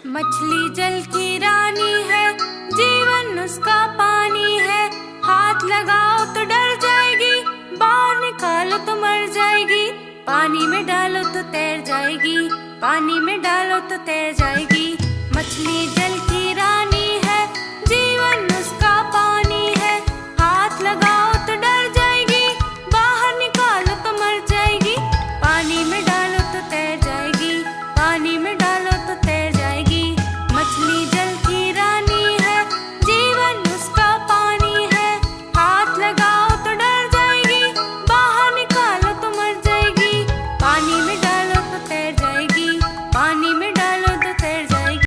मछली जल की रानी है, जीवन उसका पानी है। हाथ लगाओ तो डर जाएगी, बाहर निकालो तो मर जाएगी। पानी में डालो तो तैर जाएगी, पानी में डालो तो तैर जाएगी। मछली जल की रानी